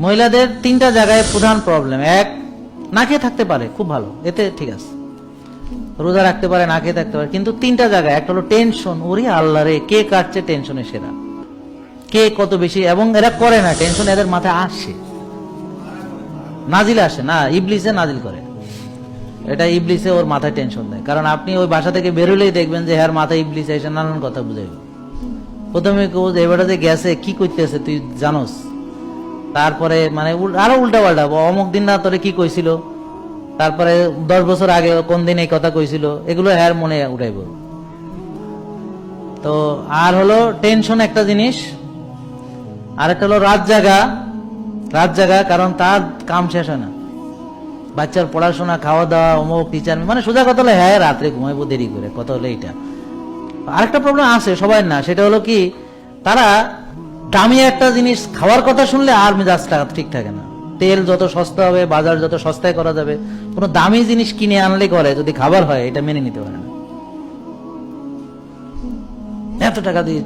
মহিলাদের তিনটা জায়গায় প্রধান প্রবলেম। এক, না খেয়ে থাকতে পারে, খুব ভালো, এতে ঠিক আছে, রোজা রাখতে পারে, না খেয়ে থাকতে পারে, কিন্তু তিনটা জায়গায়, একটা হলো টেনশন, ওরে আল্লাহ রে, কে কাটছে টেনশনে সেরা, কে কত বেশি, এবং এরা করে না টেনশন, এদের মাথায় আসে, নাজিল আসে না, ইবলিসে নাজিল করে, এটা ইবলিসে ওর মাথায় টেনশন দেয়। কারণ আপনি ওই বাসা থেকে বেরোলেই দেখবেন যে হ্যার মাথায় ইবলিসে এসে নানান কথা বুঝাইবে। প্রথমে কেউ এবারে যে গেছে কি করতেছে তুই জানোস, তারপরে মানে আরো উল্টা পাল্টা, অমুক দিন না তোরে কি কইছিল, তারপরে 10 বছর আগে কোন দিন এই কথা কইছিল, এগুলো হ্যার মনে উঠাইব। তো আর হলো টেনশন একটা জিনিস, আর একটা হলো রাত জাগা, কারণ তার কাম শেষ হয় না, বাচ্চার পড়াশোনা, খাওয়া দাওয়া, অমুক টিচার, মানে সোজা কথা হলো হ্যাঁ রাত্রে ঘুমাইবো দেরি করে, কথা হলো এইটা। আরেকটা প্রবলেম আছে সবাই না, সেটা হলো কি, তারা দামি একটা জিনিস খাওয়ার কথা শুনলে আর মেজাজটা ঠিক থাকে না। তেল যত সস্তা হবে, বাজার যত সস্তায় করা যাবে, কোনো দামি জিনিস কিনে আনলে করে যদি খাবার হয় এটা মেনে নিতে পারে না, এত টাকা দিয়ে।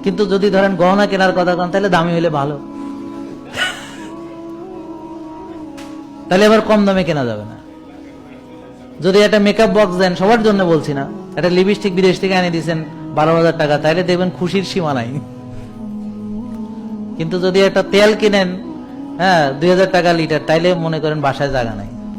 কিন্তু যদি ধরেন গহনা কেনার কথা কন, তাহলে দামি হলে ভালো, তাহলে এবার কম দামে কেনা যাবে না। যদি একটা মেকআপ বক্স দেন, সবার জন্য বলছি না, একটা লিপস্টিক বিদেশ থেকে এনে দিচ্ছেন 12,000 টাকা, তাইলে দেখবেন খুশির সীমা নাই। কিন্তু যদি একটা তেল কিনেন, হ্যাঁ 2,000 টাকা লিটার, তাইলে মনে করেন বাসায় জায়গা নাই।